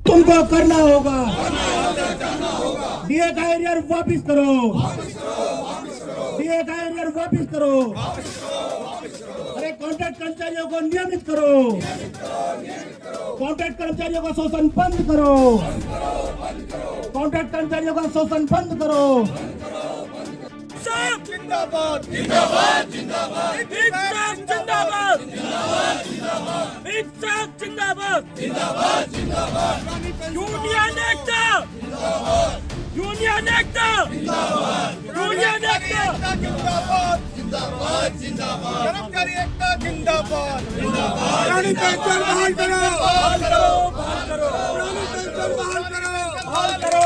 तुमको करना होगा। डीए का एरियर वापिस करो, डीए का एरियर वापिस करो। अरे कॉन्ट्रैक्ट कर्मचारियों को नियमित करो, कॉन्ट्रैक्ट कर्मचारियों का शोषण बंद करो, कॉन्ट्रैक्ट कर्मचारियों का शोषण बंद करो। जिंदाबाद जिंदाबाद जिंदाबाद जिंदाबाद जिंदाबाद जिंदाबाद जिंदाबाद जिंदाबाद यूनियन एकता यूनियन एकता यूनियन एकता जिंदाबाद जिंदाबाद जिंदाबाद कर्मचारी एकता जिंदाबाद जिंदाबाद पुरानी पेंशन बहाल करो बहाल करो बहाल करो पुरानी पेंशन बहाल करो बहाल करो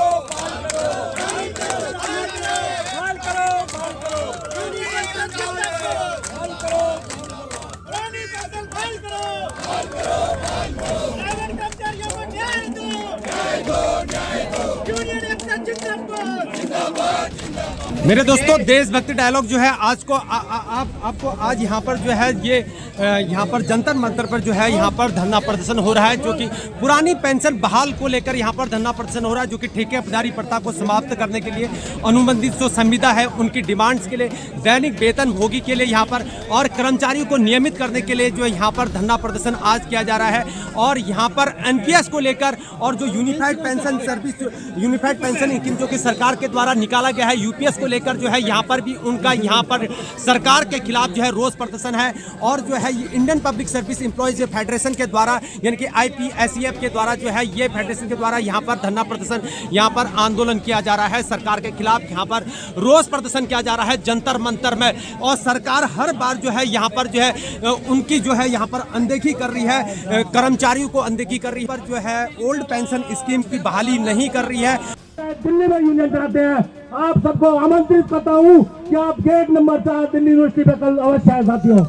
मेरे दोस्तों, देशभक्ति डायलॉग जो है आज को आपको आज यहाँ पर जो है ये यहाँ पर जंतर मंतर पर जो है यहाँ पर धरना प्रदर्शन हो रहा है, जो कि पुरानी पेंशन बहाल को लेकर यहाँ पर धरना प्रदर्शन हो रहा है, जो कि ठेकेदारी प्रथा को समाप्त करने के लिए, अनुबंधित जो संविदा है उनकी डिमांड्स के लिए, दैनिक वेतन भोगी के लिए यहाँ पर और कर्मचारियों को नियमित करने के लिए जो यहाँ पर धरना प्रदर्शन आज किया जा रहा है। और यहाँ पर एनपीएस को लेकर और जो unified pension service, unified pension scheme जो कि सरकार के द्वारा निकाला गया है, यूपीएस को लेकर जो है यहाँ पर भी उनका यहाँ पर सरकार के खिलाफ जो है रोष प्रदर्शन है। और जो है Indian public service employees federation के द्वारा यानी कि आईपीएसईएफ के द्वारा जो है ये फेडरेशन के द्वारा यहाँ पर धरना प्रदर्शन, यहाँ पर आंदोलन किया जा रहा है, सरकार के खिलाफ यहाँ पर रोष प्रदर्शन किया जा रहा है जंतर मंतर में। और सरकार हर बार जो है यहाँ पर जो है उनकी जो है यहाँ पर अनदेखी कर रही है, कर्मचारियों को अनदेखी कर रही है, पर जो है ओल्ड पेंशन स्कीम की बहाली नहीं कर रही है। दिल्ली में यूनियन कराते हैं। आप सबको आमंत्रित करता हूं कि आप गेट नंबर 4 दिल्ली यूनिवर्सिटी पे कल अवश्य आए साथियों।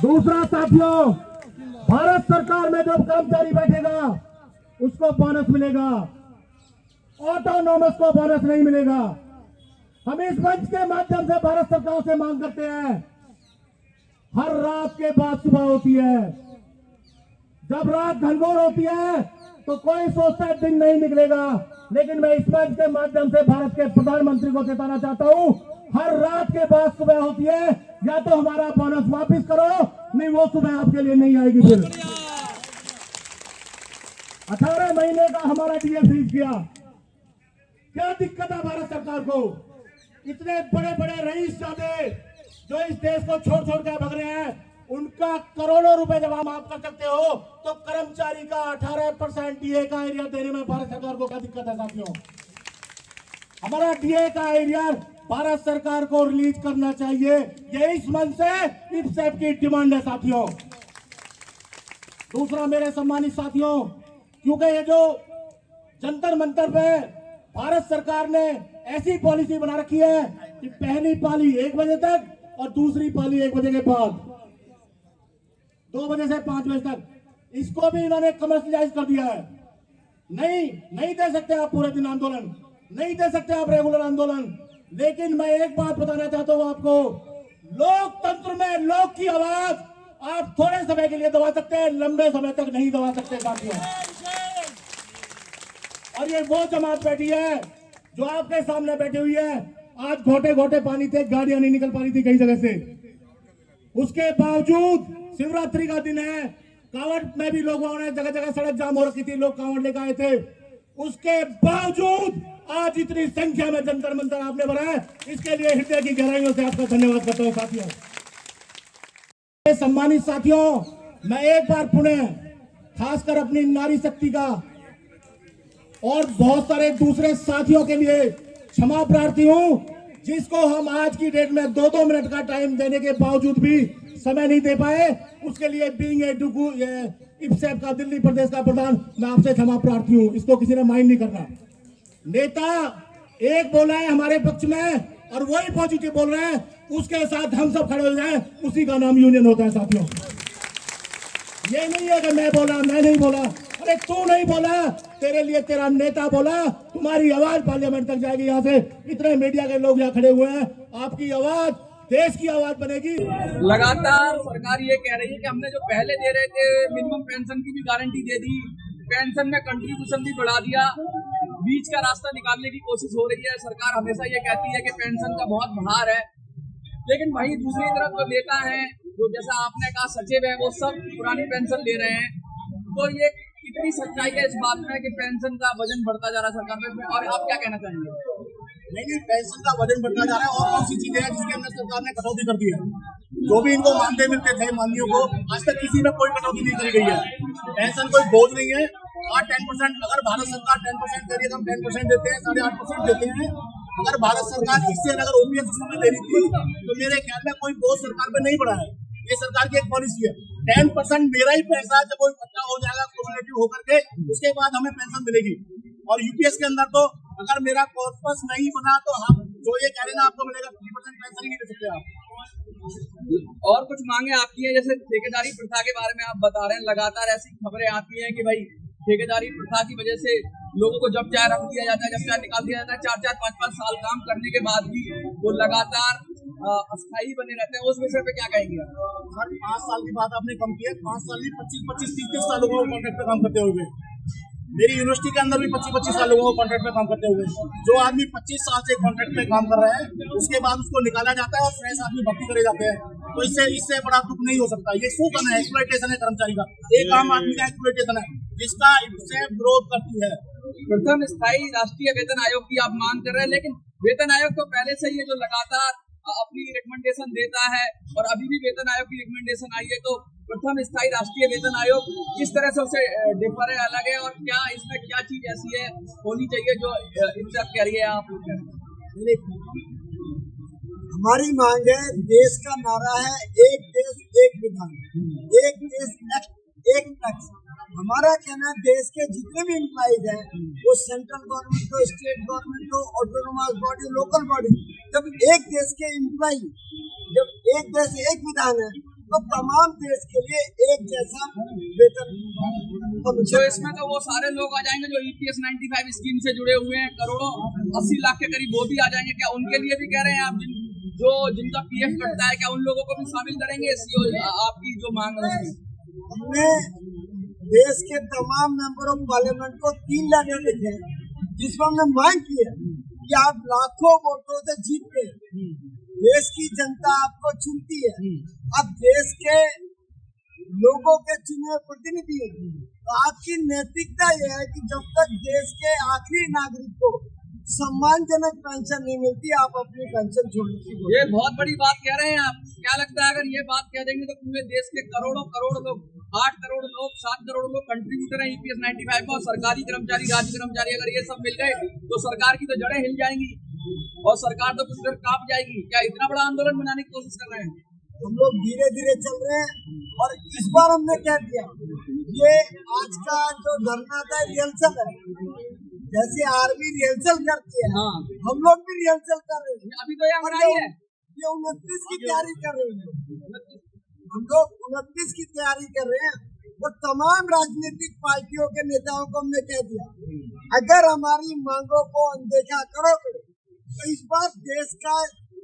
दूसरा साथियों, भारत सरकार में जो कर्मचारी बैठेगा उसको बोनस मिलेगा, ऑटोनॉमस को बोनस नहीं मिलेगा। हम इस मंच के माध्यम से भारत सरकार से मांग करते हैं, हर रात के बाद सुबह होती है, जब रात घनघोर होती है तो कोई सोचता है दिन नहीं निकलेगा, लेकिन मैं इस मंच के माध्यम से भारत के प्रधानमंत्री को चेताना चाहता हूं, हर रात के बाद सुबह होती है, या तो हमारा बोनस वापस करो, नहीं वो सुबह आपके लिए नहीं आएगी। फिर 18 महीने का हमारा डीए फ्रीज किया, क्या दिक्कत है भारत सरकार को? इतने बड़े बड़े रईस जादे जो इस देश को छोड़ छोड़ कर भग रहे हैं, उनका करोड़ों रुपए जब आप माफ कर सकते हो, तो कर्मचारी का 18% डीए का एरिया देने में भारत सरकार को क्या दिक्कत है साथियों? हमारा डीए का एरिया भारत सरकार को रिलीज करना चाहिए, ये इस मन से इप्सेप की डिमांड है साथियों। दूसरा मेरे सम्मानित साथियों, क्योंकि ये जो जंतर मंतर पे भारत सरकार ने ऐसी पॉलिसी बना रखी है कि पहली पाली 1 बजे तक और दूसरी पाली 1 बजे के बाद, 2 बजे से 5 बजे तक, इसको भी इन्होंने कमर्शियलाइज कर दिया है। नहीं दे सकते आप पूरे दिन आंदोलन, नहीं दे सकते आप रेगुलर आंदोलन। लेकिन मैं एक बात बताना चाहता हूं आपको, लोकतंत्र में लोक की आवाज आप थोड़े समय के लिए दबा सकते हैं, लंबे समय तक नहीं दबा सकते साथियों। और ये वो जमात बैठी है जो आपके सामने बैठी हुई है, आज घोटे घोटे पानी थे, गाड़ियां नहीं निकल पा रही थी कई जगह से, उसके बावजूद शिवरात्रि का दिन है, कांवड़ में भी लोगों ने जगह जगह सड़क जाम हो रखी थी, लोग कांवड़ लेकर आए थे, उसके बावजूद आज इतनी संख्या में जंतर मंतर आपने बनाया, इसके लिए हृदय की गहराइयों से आपका धन्यवाद करता हूं साथियों। सम्मानित साथियों, मैं एक बार पुनः खासकर अपनी नारी शक्ति का और बहुत सारे दूसरे साथियों के लिए क्षमा प्रार्थी हूं, जिसको हम आज की डेट में 2-2 मिनट का टाइम देने के बावजूद भी समय नहीं दे पाए, उसके लिए बीइंग ए डुगू इप्सेप का दिल्ली प्रदेश का प्रधान, मैं आपसे क्षमा प्रार्थी हूं। इसको किसी ने माइंड नहीं करना। नेता एक बोला है हमारे पक्ष में और वही पॉजिटिव बोल रहे हैं, उसके साथ हम सब खड़े हो जाए, उसी का नाम यूनियन होता है साथियों। ये नहीं है कि मैं बोला, मैं नहीं बोला, अरे तू नहीं बोला, तेरे लिए तेरा नेता बोला, तुम्हारी आवाज पार्लियामेंट तक जाएगी। यहाँ से इतने मीडिया के लोग यहाँ खड़े हुए हैं, आपकी आवाज देश की आवाज बनेगी। लगातार सरकार ये कह रही है कि हमने जो पहले दे रहे थे मिनिमम पेंशन की भी गारंटी दे दी, पेंशन में कंट्रीब्यूशन भी बढ़ा दिया, बीच का रास्ता निकालने की कोशिश हो रही है। सरकार हमेशा ये कहती है कि पेंशन का बहुत भार है, लेकिन वहीं दूसरी तरफ जो नेता हैं, जो जैसा आपने कहा सचिव है, वो सब पुरानी पेंशन ले रहे हैं। तो ये कितनी सच्चाई है इस बात में कि पेंशन का वजन बढ़ता जा रहा है सरकार में, और आप क्या कहना चाहेंगे? नहीं, पेंशन का वजन बढ़ता जा रहा है और कौन सी चीजें हैं जिसके अंदर सरकार ने कटौती कर दी है। जो भी इनको मानदेय मिलते थे माननीयों को, आज तक किसी में कोई कटौती नहीं करी गई है। पेंशन कोई बोझ नहीं है। और 10% अगर भारत सरकार 10% दे रही है तो हम 10% देते हैं, 8.5% देते हैं। अगर भारत सरकार इससे अगर ओपीएस में दे रही थी तो मेरे ख्याल में कोई बोझ सरकार पे नहीं पड़ा है। ये सरकार की एक पॉलिसी है। 10% मेरा ही पैसा जब वो इकट्ठा हो जाएगा क्यूमुलेटिव होकर के, उसके बाद हमें पेंशन मिलेगी। और यूपीएस के अंदर तो अगर मेरा कॉर्पस नहीं बना तो हम जो ये कह रहे हैं ना आपको मिलेगा 50% पेंशन ही नहीं दे सकते आप। और कुछ मांगे आपकी है, जैसे ठेकेदारी प्रथा के बारे में आप बता रहे हैं, लगातार ऐसी खबरें आती हैं कि भाई ठेकेदारी प्रथा की वजह से लोगों को जब चाहे रख दिया जाता है, जब चाहे निकाल दिया जाता है। 4-4, 5-5 साल काम करने के बाद भी वो लगातार अस्थायी बने रहते हैं। उस विषय पे क्या कहेंगे? सर 5 साल की बात आपने कम की है। 5 साल नहीं, 25-25, 30-30 साल लोगों को कॉन्ट्रैक्ट पे काम करते हुए। मेरी यूनिवर्सिटी के अंदर भी 25-25 साल लोगों को कॉन्ट्रैक्ट पे काम करते हुए। जो आदमी 25 साल से कॉन्ट्रैक्ट पे काम कर रहा है, उसके बाद उसको निकाला जाता है और फ्रेश आदमी भर्ती करे जाते हैं। तो इससे बड़ा दुख नहीं हो सकता। ये शोषण है, एक्सप्लॉयटेशन है कर्मचारी का। एक आम आदमी का एक्सप्लॉयटेशन है जिसका इससे विरोध करती है। प्रथम स्थायी राष्ट्रीय वेतन आयोग की आप मांग कर रहे हैं, लेकिन वेतन आयोग तो पहले से ही है जो लगातार अपनी रिकमेंडेशन देता है, और अभी भी वेतन आयोग की रिकमेंडेशन आई है। तो प्रथम स्थायी राष्ट्रीय वेतन आयोग किस तरह से उसे डिफर है, अलग है, और क्या इसमें क्या चीज ऐसी है होनी चाहिए जो इनसे कह रही है आप? हमारी मांग है, देश का नारा है एक देश एक विधान, एक देश एक टैक्स। हमारा कहना है देश के जितने भी एम्प्लॉइज हैं, वो सेंट्रल गवर्नमेंट हो, स्टेट गवर्नमेंट हो, ऑटोनोमस बॉडी, लोकल बॉडी, जब एक देश के एम्प्लॉय, जब एक देश एक विधान है, तो तमाम देश के लिए एक जैसा वेतन। तो इसमें तो वो सारे लोग आ जाएंगे जो EPS 95 स्कीम से जुड़े हुए हैं, करोड़ों 80 लाख के करीब, वो भी आ जाएंगे क्या? उनके लिए भी कह रहे हैं आप, जिनका PF कटता है, क्या उन लोगों को भी शामिल करेंगे? आपकी जो मांग है हमने देश के तमाम मेंबर ऑफ पार्लियामेंट को 3 लेटर लिखे हैं, जिसमें हमने मांग की है कि आप लाखों वोटों से जीतते हैं, देश की जनता आपको चुनती है, अब देश के लोगों के चुने हुए प्रतिनिधि हैं, तो आपकी नैतिकता यह है कि जब तक देश के आखिरी नागरिक को सम्मानजनक पेंशन नहीं मिलती, आप अपनी पेंशन छोड़ने की। ये बहुत बड़ी बात कह रहे हैं आप। क्या लगता है अगर ये बात कह देंगे तो पूरे देश के करोड़ों लोग, 8 करोड़ लोग, 7 करोड़ लोग कंट्रीब्यूटर हैं EPS 95 में, और सरकारी कर्मचारी, राज्य कर्मचारी, अगर ये सब मिल गए तो सरकार की तो जड़ें हिल जाएंगी और सरकार तो कुछ देर कांप जाएगी। क्या इतना बड़ा आंदोलन बनाने की कोशिश कर रहे हैं? हम लोग धीरे धीरे चल रहे हैं, और इस बार हमने क्या किया, ये आज का जो धरना था रिहर्सल है, जैसे आर्मी रिहर्सल करती है, हाँ। हम लोग भी रिहर्सल कर रहे हैं। अभी तो ये है, ये 29 की तैयारी कर रहे हैं, हम लोग 29 की तैयारी कर रहे हैं। और तमाम राजनीतिक पार्टियों के नेताओं को हमने कह दिया, अगर हमारी मांगों को अनदेखा करोगे तो इस बार देश का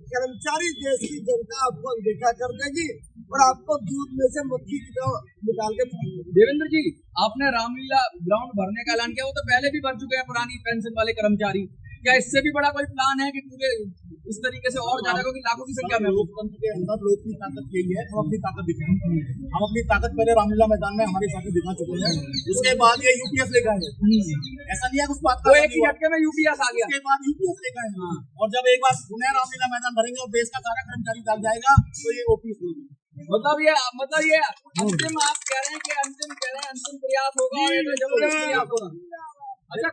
कर्मचारी, देश की जनता आपको अनदेखा कर देगी और आपको दूध में से मक्खी निकाल के। देवेंद्र जी, आपने रामलीला ग्राउंड भरने का ऐलान किया, वो तो पहले भी भर चुके हैं पुरानी पेंशन वाले कर्मचारी। क्या इससे भी बड़ा कोई प्लान है कि पूरे इस तरीके से और ज्यादा, क्योंकि लाखों की संख्या में लोकतंत्र के अंदर लोक की ताकत यही है, हम अपनी ताकत दिखाएं। हम अपनी ताकत पहले रामलीला मैदान में हमारे साथी दिखा चुके हैं, उसके बाद ये यूपीएस लेकर आए। ऐसा नहीं है उस बात का, एक ही झटके में यूपीएस आ गया, उसके बाद यूपीएस लेकर आए। और जब एक बार पुनः रामलीला मैदान भरेंगे और देश का सारा कर्मचारी जाग जाएगा तो ये ओपीएस होगी। मतलब ये अंतिम आप कह रहे हैं कि अंतिम प्रयास होगा, और ये जबरदस्त प्रयास होगा। अच्छा,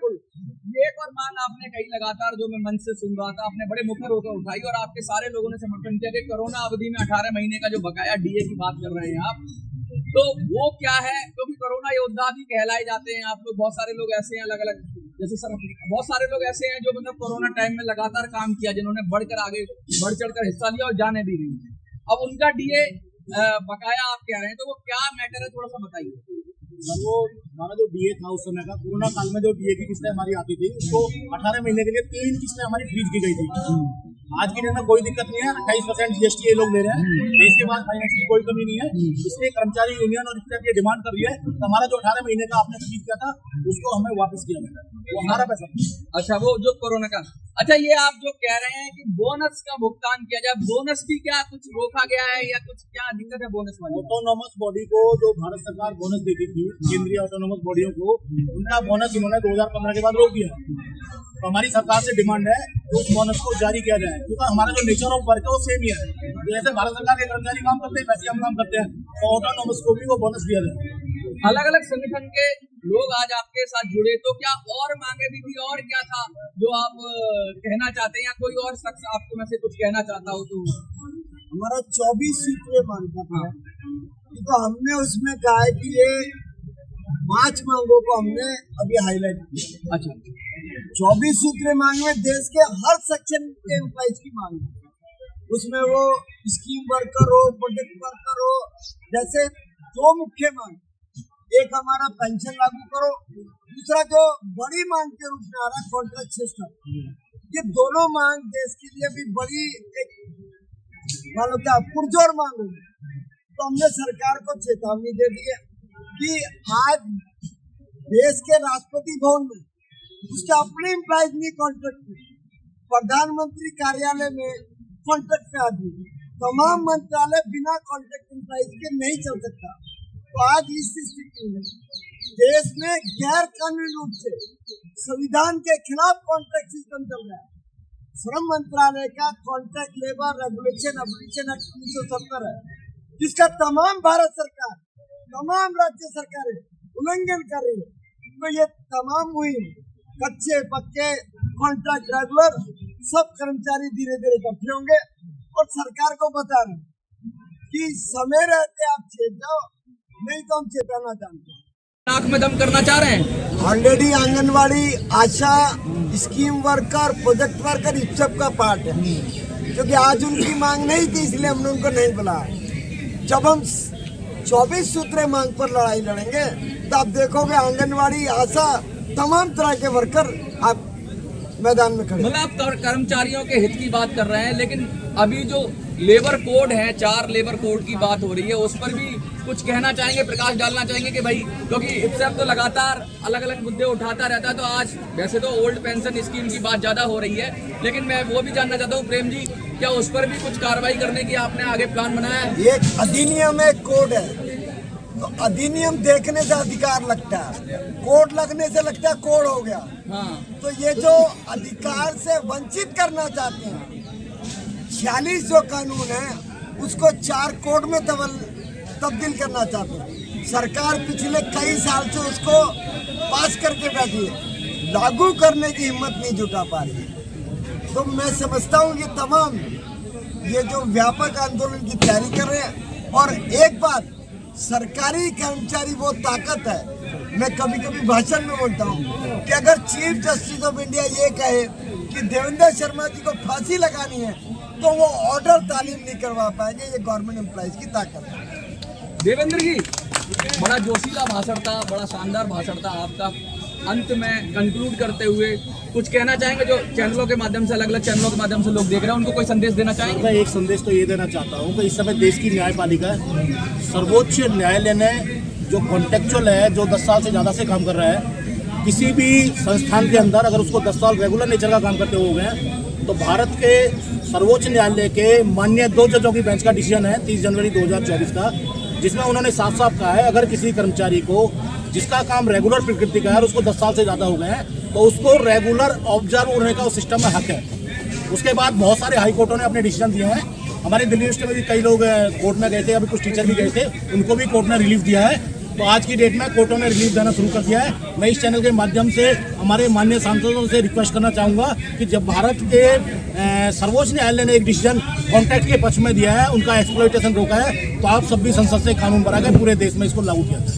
ये एक और मांग आपने कही लगातार, जो मैं मन से सुन रहा था, आपने बड़े मुखर होकर उठाई और आपके सारे लोगों ने समर्थन किया कि कोरोना अवधि में 18 महीने का जो बकाया DA की बात कर रहे हैं आप, तो वो क्या है? क्योंकि कोरोना योद्धा भी कहलाए जाते हैं आप लोग। बहुत सारे लोग ऐसे हैं, अलग अलग, जैसे सर, बहुत सारे लोग ऐसे हैं जो मतलब कोरोना टाइम में लगातार काम किया, जिन्होंने बढ़ चढ़कर हिस्सा लिया और जाने भी दी। अब उनका DA बकाया आप कह रहे हैं, तो वो क्या मैटर है, थोड़ा सा बताइए। वो हमारा जो DA था उस समय का, कोरोना काल में जो DA की किस्तें हमारी आती थी, उसको 18 महीने के लिए 3 किस्तें हमारी फ्रीज की गई थी। आज की डेट में कोई दिक्कत नहीं है, 28% GST ये लोग ले रहे हैं, देश के बाद फाइनेंस की कोई कमी नहीं है। इसलिए कर्मचारी यूनियन और स्टेट ये डिमांड कर रही है कि हमारा जो 18 महीने का आपने फीस किया था उसको हमें वापस किया जाए, वो हमारा पैसा। अच्छा, वो जो कोरोना का, अच्छा ये आप जो कह रहे हैं कि बोनस का भुगतान किया जाए, बोनस भी क्या कुछ रोका गया है या कुछ क्या दिक्कत है बोनस वाली? ऑटोनोमस बॉडी को जो भारत सरकार बोनस देती थी, केंद्रीय ऑटोनोमस बॉडियों को, उनका बोनस इन्होंने 2015 के बाद रोक दिया। तो हमारी सरकार से डिमांड है कि उस बोनस को जारी किया जाए, क्योंकि हमारा जो नेचर ऑफ वर्क है वो सेम ही है। जैसे भारत सरकार के कर्मचारी काम करते हैं वैसे हम काम करते हैं, तो ऑटोनोमस को भी वो बोनस दिया जाए। अलग अलग संगठन के लोग आज आपके साथ जुड़े, तो क्या और मांगे भी थी और क्या था जो आप कहना चाहते हैं, या कोई और शख्स आपको में से कुछ कहना चाहता हो? तो हमारा 24 सूत्रीय मांग था, तो हमने उसमें कहा है कि ये 5 मांगों को हमने अभी हाईलाइट किया। अच्छा, 24 सूत्रीय मांग में देश के हर सेक्शन के एम्प्लॉइज की मांग है। उसमें वो स्कीम वर्कर हो, प्रोजेक्ट वर्कर हो, जैसे 2 मुख्य मांग, एक हमारा पेंशन लागू करो, दूसरा जो बड़ी मांग के रूप में आ रहा है कॉन्ट्रैक्ट सिस्टम। ये दोनों मांग देश के लिए भी बड़ी एक मानो क्या पुरजोर मांग होगी। तो हमने सरकार को चेतावनी दे दी है कि आज देश के राष्ट्रपति भवन में उसके अपने एम्प्लॉइज नहीं कॉन्ट्रैक्ट में, प्रधानमंत्री कार्यालय में कॉन्ट्रैक्ट पे आदमी, तमाम मंत्रालय बिना कॉन्ट्रैक्ट एम्प्लॉइज के नहीं चल सकता। तो आज इस स्थिति में देश में गैर कानूनी रूप से संविधान के खिलाफ कॉन्ट्रैक्ट सिस्टम चल रहा है। श्रम मंत्रालय का contract labour regulation abolition act 1970 है, जिसका तमाम भारत सरकार, तमाम राज्य सरकारें उल्लंघन कर रही है। तो ये तमाम हुई कच्चे पक्के कॉन्ट्रैक्ट रेगुलर सब कर्मचारी धीरे धीरे इकट्ठे होंगे और सरकार को बता रहे कि समय रहते आप चेत जाओ, नहीं तो हम चेताना जानते हैं। नाक में दम करना चाह रहे हैं। ऑलरेडी आंगनवाड़ी, आशा, स्कीम वर्कर, प्रोजेक्ट वर्कर इस सब का पार्ट है, क्योंकि आज उनकी मांग नहीं थी इसलिए हमने उनको नहीं बुलाया। जब हम 24 सूत्रीय मांग पर लड़ाई लड़ेंगे तो आप देखोगे आंगनवाड़ी, आशा, तमाम तरह के वर्कर आप मैदान में खड़े। मतलब आप कर्मचारियों के हित की बात कर रहे हैं, लेकिन अभी जो लेबर कोड है, 4 लेबर कोड की बात हो रही है, उस पर भी कुछ कहना चाहेंगे, प्रकाश डालना चाहेंगे कि भाई, क्योंकि इब्सैप तो लगातार अलग अलग मुद्दे उठाता रहता है। तो आज वैसे तो ओल्ड पेंशन स्कीम की बात ज्यादा हो रही है, लेकिन मैं वो भी जानना चाहता हूँ प्रेम जी, क्या उस पर भी कुछ कार्रवाई करने की आपने आगे प्लान बनाया है? ये अधिनियम है, कोड है, तो अधिनियम देखने से अधिकार लगता है, कोड लगने से लगता है कोड हो गया। हाँ, तो ये जो अधिकार से वंचित करना चाहते हैं, 46 जो कानून है उसको 4 कोड में तब्दील करना चाहते हैं। सरकार पिछले कई साल से उसको पास करके बैठी है, लागू करने की हिम्मत नहीं जुटा पा रही है। तो मैं समझता हूँ कि तमाम ये जो व्यापक आंदोलन की तैयारी कर रहे हैं। और एक बात, सरकारी कर्मचारी वो ताकत है, मैं कभी कभी भाषण में बोलता हूँ कि अगर चीफ जस्टिस ऑफ इंडिया ये कहे कि देवेंद्र शर्मा जी को फांसी लगानी है तो वो ऑर्डर तालीम नहीं करवा पाएंगे। ये गवर्नमेंट एम्प्लॉइज की ताकत है। देवेंद्र जी, बड़ा जोशीला भाषण था, बड़ा शानदार भाषण था आपका। अंत में कंक्लूड करते हुए कुछ कहना चाहेंगे जो चैनलों के माध्यम से, अलग अलग चैनलों के माध्यम से लोग देख रहे हैं, उनको कोई संदेश देना चाहेंगे? मैं एक संदेश तो ये देना चाहता हूँ कि इस समय देश की न्यायपालिका, सर्वोच्च न्यायालय ने जो कॉन्टेक्चुअल है, जो 10 साल से ज़्यादा से काम कर रहा है, किसी भी संस्थान के अंदर अगर उसको 10 साल रेगुलर नेचर का काम करते हो गए, तो भारत के सर्वोच्च न्यायालय के माननीय 2 जजों की बेंच का डिसीजन है 30 जनवरी 2024 का, जिसमें उन्होंने साफ साफ कहा है अगर किसी कर्मचारी को जिसका काम रेगुलर प्रकृति का है और उसको 10 साल से ज़्यादा हो गए हैं तो उसको रेगुलर ऑब्जर्व होने का उस सिस्टम में हक है। उसके बाद बहुत सारे हाई कोर्टों ने अपने डिसीजन दिए हैं। हमारे दिल्ली यूनिवर्सिटी में भी कई लोग कोर्ट में गए थे, अभी कुछ टीचर भी गए थे, उनको भी कोर्ट ने रिलीफ दिया है। तो आज की डेट में कोर्टों ने रिलीफ देना शुरू कर दिया है। मैं इस चैनल के माध्यम से हमारे माननीय सांसदों से रिक्वेस्ट करना चाहूँगा कि जब भारत के सर्वोच्च न्यायालय ने एक डिसीजन कॉन्ट्रैक्ट के पक्ष में दिया है, उनका एक्सप्लॉयटेशन रोका है, तो आप सब भी संसद से कानून बना के पूरे देश में इसको लागू किया।